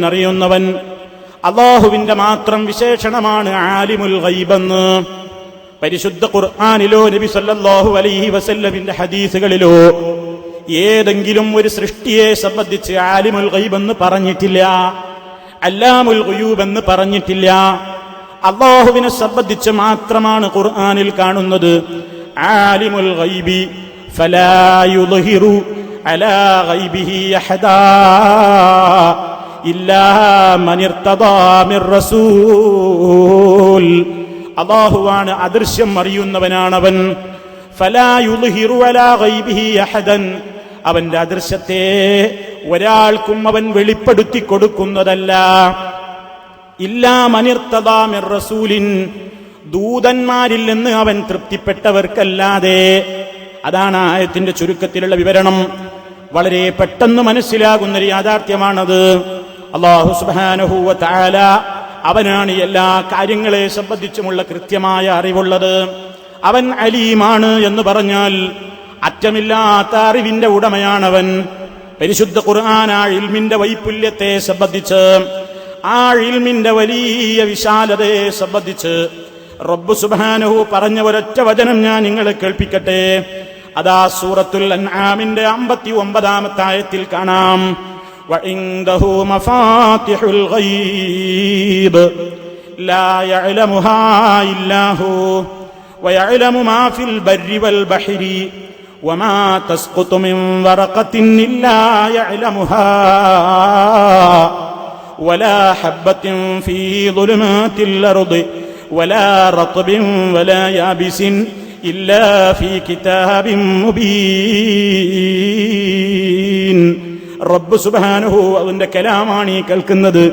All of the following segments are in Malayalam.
അറിയുന്നവൻ. അല്ലാഹുവിന്റെ മാത്രം വിശേഷണമാണ് ആലിമുൽ ഗൈബെന്ന്. പരിശുദ്ധ ഖുർആനിലോ നബി സല്ലല്ലാഹു അലൈഹി വസല്ലമിന്റെ ഹദീസുകളിലോ ഏതെങ്കിലും ഒരു സൃഷ്ടിയെ സംബന്ധിച്ച് ആലിമുൽ ഗൈബ് എന്ന് പറഞ്ഞിട്ടില്ല, അല്ലാമുൽ ഗുയൂബ് എന്ന് പറഞ്ഞിട്ടില്ല. അല്ലാഹുവിനെ സംബന്ധിച്ച് മാത്രമാണ് ഖുർആനിൽ കാണുന്നത് ആലിമുൽ ഗൈബി ഫലാ യുദ്ഹിറു അലാ ഗൈബിഹി അഹദാ ഇല്ലാ മൻ ഇർതദാ മിർ റസൂൽ. അല്ലാഹുവാണ് അദൃശ്യം അറിയുന്നവനാണവൻ. ഫലാ യുദ്ഹിറു അലാ ഗൈബിഹി അഹദൻ, അവന്റെ അദൃശ്യത്തെ ഒരാൾക്കും അവൻ വെളിപ്പെടുത്തി കൊടുക്കുന്നതല്ല. ഇല്ലാ മൻ ഇർതദാ മിർ റസൂലിൻ, ദൂതന്മാരിൽ നിന്ന് അവൻ തൃപ്തിപ്പെട്ടവർക്കല്ലാതെ. അതാണ് ആയത്തിന്റെ ചുരുക്കത്തിലുള്ള വിവരണം. വളരെ പെട്ടെന്ന് മനസ്സിലാകുന്നൊരു യാഥാർത്ഥ്യമാണത്. അല്ലാഹു സുബ്ഹാനഹു വ തആല അവനാണ് എല്ലാ കാര്യങ്ങളെ സംബന്ധിച്ചുമുള്ള കൃത്യമായ അറിവുള്ളത്. അവൻ അലീമാണ് എന്ന് പറഞ്ഞാൽ അറ്റമില്ലാത്ത അറിവിന്റെ ഉടമയാണവൻ. പരിശുദ്ധ ഖുർആൻ ആ ഇൽമിന്റെ വൈപുല്യത്തെ സംബന്ധിച്ച്, ആ ഇൽമിന്റെ വലിയ വിശാലതയെ സംബന്ധിച്ച് റബ്ബ് സുബ്ഹാനഹു പറഞ്ഞ ഒരൊറ്റ വചനം ഞാൻ നിങ്ങളെ കേൾപ്പിക്കട്ടെ. അതാ സൂറത്തുൽ അൻആമിന്റെ 59-ാമത്തെ ആയത്തിൽ കാണാം, വഇൻദഹു മഫാത്തിഹുൽ ഗൈബ് ലാ യഅലമുഹാ ഇല്ലാഹു വയഅലമു മാ ഫിൽ ബർരി വൽ ബഹരി വമാ തസ്ഖുതു മിൻ വറഖത്തിൻ ഇല്ലാ യഅലമുഹാ വലാ ഹബ്ബത്തിൻ ഫീ ദുലുമാത്തിൽ അർദി വലാ റത്ബിൻ വലാ യാബിസിൻ ഇല്ലാ ഫീ കിതാബിൻ മുബീൻ. റബ്ബ് സുബ്ഹാനഹു അവന്റെ കലാമാണ് ഈ കേൾക്കുന്നത്.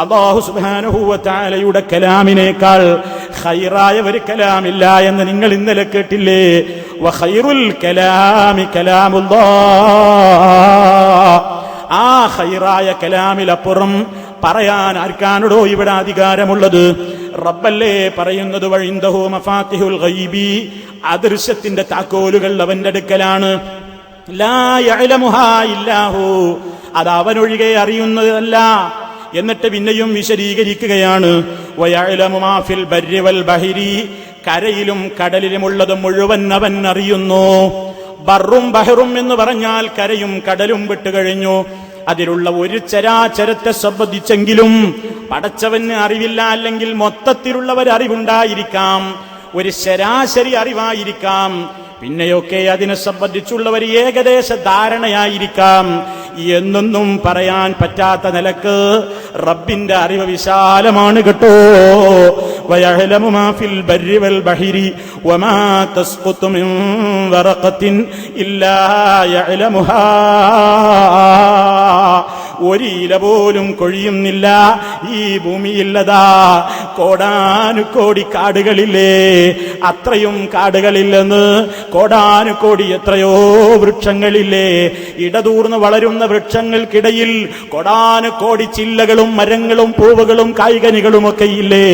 അല്ലാഹു സുബ്ഹാനഹു വ തആലയുടെ കലാമിനേക്കാൾ ഖൈറായ ഒരു കലാമില്ല എന്ന് നിങ്ങൾ ഇന്നലെ കേട്ടില്ലേ? വ ഖൈറുൽ കലാമി കലാമുല്ലാഹ്. ആ ഖൈറായ കലാമിലപ്പുറം പറയാൻ ആർക്കാണോ ഇവിടെ അധികാരമുള്ളത്? റബ്ബല്ലേ പറയുന്നത്. വഇൻദഹു മഫാത്തിഹുൽ ഗൈബി, അദൃശ്യത്തിന്റെ താക്കോലുകൾ അവന്റെ അടുക്കലാണ്. ലാ യഅലമുഹാ ഇല്ലാഹു, അത് അവനൊഴികെ അറിയുന്നതല്ല. എന്നിട്ട് പിന്നെയും വിശദീകരിക്കുകയാണ്, വയഅലമു മാ ഫിൽ ബർരി വൽ ബഹരി, കരയിലും കടലിലുമുള്ളത് മുഴുവൻ അവൻ അറിയുന്നു. ബർറും ബഹറും എന്ന് പറഞ്ഞാൽ കരയും കടലും വിട്ടുകഴിഞ്ഞു. അതിലുള്ള ഒരു ചരാചരത്തെ സംബന്ധിച്ചെങ്കിലും പടച്ചവന് അറിവില്ല, അല്ലെങ്കിൽ മൊത്തത്തിലുള്ളവർ അറിവുണ്ടായിരിക്കാം, ഒരു ശരാശരി അറിവായിരിക്കാം, പിന്നെയൊക്കെ അതിനെ സംബന്ധിച്ചുള്ള ഒരു ഏകദേശ ധാരണയായിരിക്കാം. എന്നൊന്നും പറയാൻ പറ്റാത്ത നിലക്ക് റബ്ബിന്റെ അറിവ് വിശാലമാണ് കേട്ടോ. വയഅലമു മാ ഫിൽ ബർരി വൽ ബഹരി വമാ തസ്ഖുതു മിൻ വറഖത്തിൻ ഇല്ലാ യഅലമുഹാ, ഒരു ഇല പോലും കൊഴിയുന്നില്ല ഈ ഭൂമിയില്ലതാ. കോടാനുകോടി കാടുകളില്ലേ, അത്രയും കാടുകളില്ലെന്ന്. കോടാനുകോടി എത്രയോ വൃക്ഷങ്ങളില്ലേ, ഇടതൂർന്ന് വളരുന്ന വൃക്ഷങ്ങൾക്കിടയിൽ കോടാനുകോടി ചില്ലകളും മരങ്ങളും പൂവുകളും കായ്കനികളുമൊക്കെ ഇല്ലേ,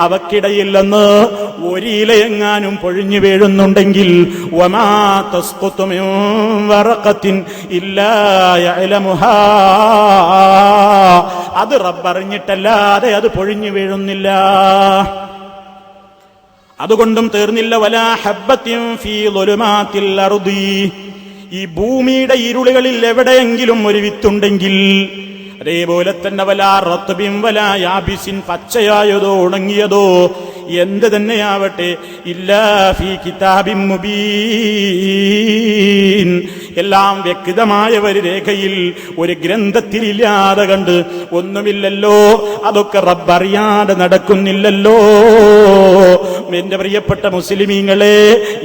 അവക്കിടയില്ലെന്ന് ഒരു ഇലയെങ്ങാനും പൊഴിഞ്ഞു വീഴുന്നുണ്ടെങ്കിൽ വമാ തസ്ഖുതു മിൻ വറഖത്തിൻ ഇല്ലാ യഅലമുഹാ, അത് റബ്ബറിഞ്ഞിട്ടല്ലാതെ അത് പൊഴിഞ്ഞു വീഴുന്നില്ല. അതുകൊണ്ടും തീർന്നില്ല. വലാ ഹബ്ബത്തിൻ ഫീ ദുലുമാത്തിൽ അർദി, ഈ ഭൂമിയുടെ ഇരുളുകളിൽ എവിടെയെങ്കിലും ഒരു വിത്തുണ്ടെങ്കിൽ, അതേപോലെ തന്നെ വലാ റത്ബിൻ വലാ യാബിസിൻ, പച്ചയായതോ ഉണങ്ങിയതോ എന്ത് തന്നെയാവട്ടെ, ഇല്ലാ ഫീ കിതാബിൻ മുബീൻ, എല്ലാം വ്യക്തമായ ഒരു രേഖയിൽ, ഒരു ഗ്രന്ഥത്തിലില്ലാതെ കണ്ട് ഒന്നുമില്ലല്ലോ. അതൊക്കെ റബ്ബറിയാതെ നടക്കുന്നില്ലല്ലോ. എന്റെ പ്രിയപ്പെട്ട മുസ്ലിമീങ്ങളെ,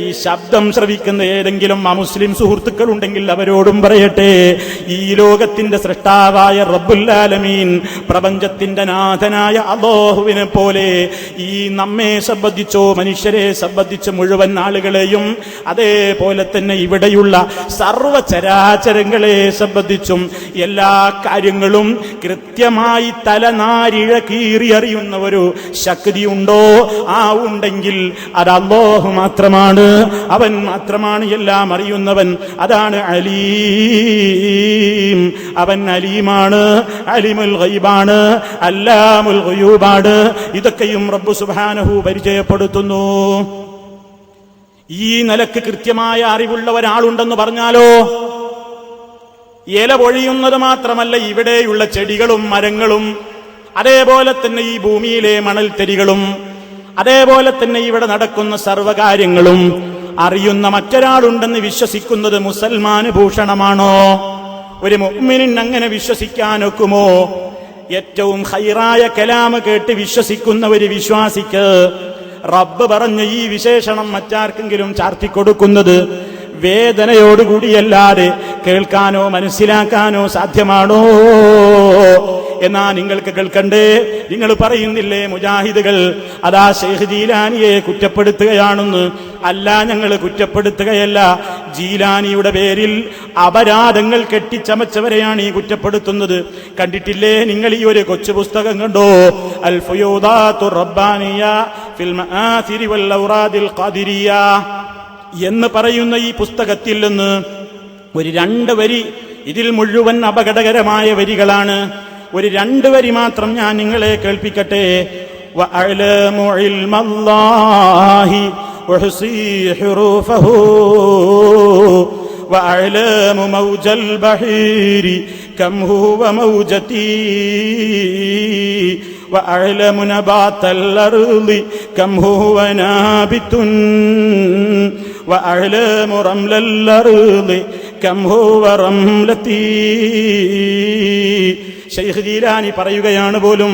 ഈ ശബ്ദം ശ്രവിക്കുന്ന ഏതെങ്കിലും അമുസ്ലിം സുഹൃത്തുക്കൾ ഉണ്ടെങ്കിൽ അവരോടും പറയട്ടെ, ഈ ലോകത്തിന്റെ സൃഷ്ടാവായ റബ്ബുൽ ആലമീൻ, പ്രപഞ്ചത്തിന്റെ നാഥനായ അല്ലാഹുവിനെ പോലെ ഈ നമ്മെ സംബന്ധിച്ചോ മനുഷ്യരെ സംബന്ധിച്ച് മുഴുവൻ ആളുകളെയും, അതേപോലെ തന്നെ ഇവിടെയുള്ള സർവചരാചരങ്ങളെ സംബന്ധിച്ചും എല്ലാ കാര്യങ്ങളും കൃത്യമായി തലനാരിഴ കീറി അറിയുന്ന ഒരു ശക്തി ഉണ്ടോ? ആ ഉണ്ട് ഉണ്ടെങ്കിൽ അത് അല്ലാഹു മാത്രമാണ്. അവൻ മാത്രമാണ് എല്ലാം അറിയുന്നവൻ. അതാണ് അലീം. അവൻ അലീമാണ്, അലിമുൽ ഗൈബാണ്, അല്ലാമുൽ ഗുയൂബാണ്. ഇതൊക്കെയും റബ്ബ് സുബ്ഹാനഹു പരിചയപ്പെടുത്തുന്നു. ഈ നിലക്ക് കൃത്യമായ അറിവുള്ള ഒരാളുണ്ടെന്ന് പറഞ്ഞാലോ, ഇല പൊഴിയുന്നത് മാത്രമല്ല, ഇവിടെയുള്ള ചെടികളും മരങ്ങളും, അതേപോലെ തന്നെ ഈ ഭൂമിയിലെ മണൽത്തരികളും, അതേപോലെ തന്നെ ഇവിടെ നടക്കുന്ന സർവകാര്യങ്ങളും അറിയുന്ന മറ്റൊരാളുണ്ടെന്ന് വിശ്വസിക്കുന്നത് മുസൽമാന് ഭൂഷണമാണോ? ഒരു മുഅ്മിനിന് അങ്ങനെ വിശ്വസിക്കാനൊക്കുമോ? ഏറ്റവും ഖൈറായ കലാമ് കേട്ട് വിശ്വസിക്കുന്ന ഒരു വിശ്വാസിക്ക് റബ്ബ് പറഞ്ഞ ഈ വിശേഷണം മറ്റാർക്കെങ്കിലും ചാർത്തിക്കൊടുക്കുന്നത് വേദനയോടുകൂടിയല്ലാതെ കേൾക്കാനോ മനസ്സിലാക്കാനോ സാധ്യമാണോ? എന്നാ നിങ്ങൾക്ക് കേൾക്കണ്ടേ? നിങ്ങൾ പറയുന്നില്ലേ മുജാഹിദുകൾ അതാ ശൈഖ് ജീലാനിയെ കുറ്റപ്പെടുത്തുകയാണെന്ന്. അല്ല, ഞങ്ങൾ കുറ്റപ്പെടുത്തുകയല്ല. ജീലാനിയുടെ പേരിൽ അപരാധങ്ങൾ കെട്ടിച്ചമച്ചവരെയാണ് ഈ കുറ്റപ്പെടുത്തുന്നത്. കണ്ടിട്ടില്ലേ നിങ്ങൾ ഈ ഒരു കൊച്ചു പുസ്തകം കണ്ടോ? അൽ ഫുയൂദാത്തുർ റബ്ബാനിയ ഫിൽ മആസിരി വൽ ഔറാദിൽ ഖാദിരിയ എന്ന് പറയുന്ന ഈ പുസ്തകത്തിൽ നിന്ന് ഒരു 2 വരി, ഇതിൽ മുഴുവൻ അപകടകരമായ വരികളാണ്. ഒരു 2 വരി മാത്രം ഞാൻ നിങ്ങളെ കേൾപ്പിക്കട്ടെ. വഅലമു ഇൽമല്ലാഹി വഹസി ഹുറൂഫഹു വഅലമു മൗജൽ ബഹീരി കം ഹുവ മൗജതി വഅലമു നബാതൽ അർളി കം ഹുവ നാബിതുൻ വഅലമു റംലൽ അർളി കം ഹുവ റംലതി. ശൈഖ് ജീലാനി പറയുകയാണ് പോലും,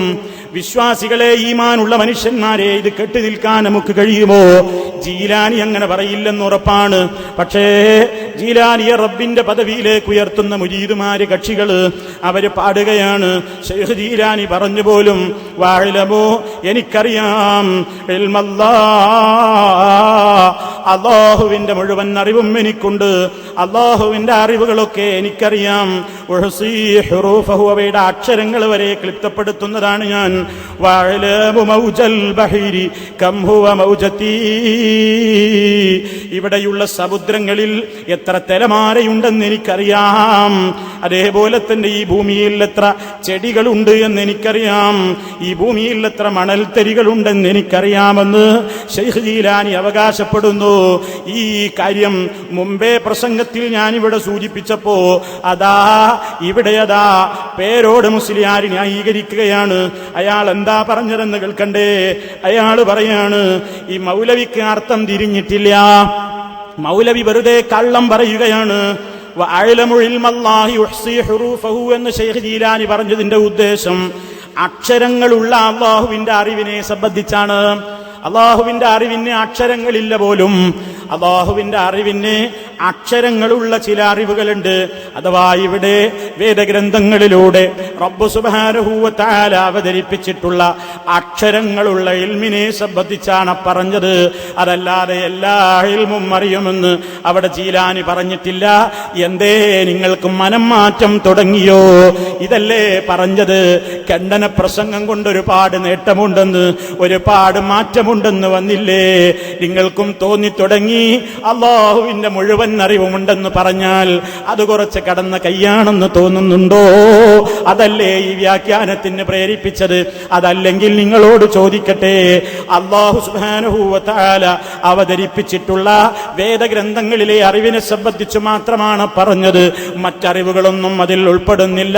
വിശ്വാസികളെ, ഈമാനുള്ള മനുഷ്യന്മാരെ, ഇത് കെട്ടി നിൽക്കാൻ നമുക്ക് കഴിയുമോ? ജീലാനി അങ്ങനെ പറയില്ലെന്ന് ഉറപ്പാണ്. പക്ഷേ ജീലാനിയെ റബ്ബിന്റെ പദവിയിലേക്ക് ഉയർത്തുന്ന മുരീദുമാര്, കക്ഷികള്, അവര് പാടുകയാണ്. ശൈഖ് ജീലാനി പറഞ്ഞു പോലും, വഅലമു, എനിക്കറിയാം, അല്ലാഹുവിന്റെ മുഴുവൻ അറിവും എനിക്കുണ്ട്, അല്ലാഹുവിന്റെ അറിവുകളൊക്കെ എനിക്കറിയാം. ഹുറൂഫഹു, അവയുടെ അക്ഷരങ്ങൾ വരെ ക്ലിപ്തപ്പെടുത്തുന്നതാണ് ഞാൻ. വഅലമു മൗജൽ ബഹീരി കം ഹുവ മൗജതി, ഇവിടെയുള്ള സമുദ്രങ്ങളിൽ എത്ര തിരമാലയുണ്ടെന്ന് എനിക്കറിയാം. അതേപോലെ തന്നെ ഈ ഭൂമിയിൽ എത്ര ചെടികളുണ്ട് എന്ന് എനിക്കറിയാം. ഈ ഭൂമിയിൽ എത്ര മണൽത്തരികളുണ്ടെന്ന് എനിക്കറിയാമെന്ന് ശൈഖ് ജീലാനി അവകാശപ്പെടുന്നു. ഈ കാര്യം മുമ്പേ പ്രസംഗത്തിൽ ഞാനിവിടെ സൂചിപ്പിച്ചപ്പോ അതാ ഇവിടെ അതാ പേരോട് മുസ്ലിയാർ ന്യായീകരിക്കുകയാണ്. അയാൾ എന്താ പറഞ്ഞതെന്ന് കേൾക്കണ്ടേ? അയാൾ പറയാണ്, ഈ മൗലവിക്ക് അർത്ഥം തിരിഞ്ഞിട്ടില്ല, മൗലവി വെറുതെ കള്ളം പറയുകയാണ്. വഅലമു ഇൽമല്ലാഹി വഹ്സി ഹുറൂഫഹു എന്ന് ശൈഖ് ജീലാനി പറഞ്ഞതിന്റെ ഉദ്ദേശം അക്ഷരങ്ങളുള്ള അല്ലാഹുവിന്റെ അറിവിനെ സംബന്ധിച്ചാണ്. അല്ലാഹുവിന്റെ അറിവിന് അക്ഷരങ്ങളില്ല പോലും. അല്ലാഹുവിന്റെ അറിവിന് അക്ഷരങ്ങളുള്ള ചില അറിവുകളുണ്ട്. അഥവാ ഇവിടെ വേദഗ്രന്ഥങ്ങളിലൂടെ റബ്ബ് സുബ്ഹാനഹു വ തആല അവതരിപ്പിച്ചിട്ടുള്ള അക്ഷരങ്ങളുള്ള ഇൽമിനെ സംബന്ധിച്ചാണ് പറഞ്ഞത്. അതല്ലാതെ എല്ലാ ഇൽമും അറിയുമെന്ന് അവിടെ ജീലാനി പറഞ്ഞിട്ടില്ല. എന്തേ നിങ്ങൾക്ക് മനം മാറ്റം തുടങ്ങിയോ? ഇതല്ലേ പറഞ്ഞത്, ഖണ്ഡന പ്രസംഗം കൊണ്ട് ഒരുപാട് നേട്ടമുണ്ടെന്ന്, ഒരുപാട് മാറ്റമുണ്ടെന്ന് വന്നില്ലേ? നിങ്ങൾക്കും തോന്നി തുടങ്ങി അല്ലാഹുവിന്റെ മുഴുവൻ അറിവുമുണ്ടെന്ന് പറഞ്ഞാൽ അത് കുറച്ച് കടന്ന കൈയാണെന്ന് തോന്നുന്നുണ്ടോ? അതല്ലേ ഈ വ്യാഖ്യാനത്തിന് പ്രേരിപ്പിച്ചത്? അതല്ലെങ്കിൽ നിങ്ങളോട് ചോദിക്കട്ടെ, അല്ലാഹു സുബ്ഹാനഹു വ തആല അവതരിപ്പിച്ചിട്ടുള്ള വേദഗ്രന്ഥങ്ങളിലെ അറിവിനെ സംബന്ധിച്ച് മാത്രമാണ് പറഞ്ഞത്, മറ്ററിവുകളൊന്നും അതിൽ ഉൾപ്പെടുന്നില്ല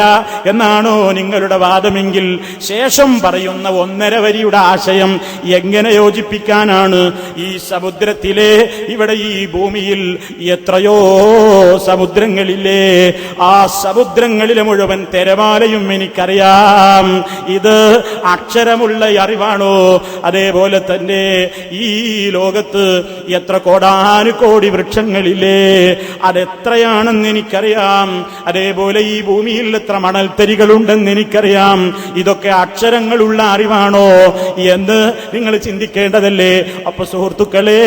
എന്നാണോ നിങ്ങളുടെ വാദമെങ്കിൽ ശേഷം പറയുന്ന 1.5 വരിയുടെ ആശയം എങ്ങനെ യോജിപ്പിക്കാനാണ്? ഈ സമുദ്രത്തിലെ, ഇവിടെ ഈ ഭൂമിയിൽ എത്രയോ സമുദ്രങ്ങളില്ലേ, ആ സമുദ്രങ്ങളിലെ മുഴുവൻ തിരമാലയും എനിക്കറിയാം. ഇത് അക്ഷരമുള്ള അറിവാണോ? അതേപോലെ തന്നെ ഈ ലോകത്ത് എത്ര കോടാനുകോടി വൃക്ഷങ്ങളില്ലേ, അതെത്രയാണെന്ന് എനിക്കറിയാം. അതേപോലെ ഈ ഭൂമിയിൽ എത്ര മണൽത്തരികളുണ്ടെന്ന് എനിക്കറിയാം. ഇതൊക്കെ അക്ഷരങ്ങളുള്ള അറിവാണോ എന്ന് നിങ്ങൾ ചിന്തിക്കേണ്ടതല്ലേ? അപ്പൊ സുഹൃത്തുക്കളെ,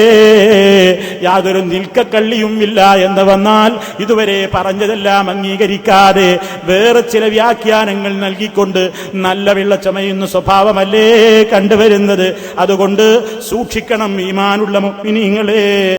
യാതൊരു നിൽക്കക്കള്ളിയും ഇല്ല എന്ന് വന്നാൽ ഇതുവരെ പറഞ്ഞതെല്ലാം അംഗീകരിക്കാതെ വേറെ ചില വ്യാഖ്യാനങ്ങൾ നൽകിക്കൊണ്ട് നല്ല വെള്ള ചമയുന്ന സ്വഭാവമല്ലേ കണ്ടുവരുന്നത്. അതുകൊണ്ട് സൂക്ഷിക്കണം ഈമാനുള്ള മുഅ്മിനീങ്ങളെ.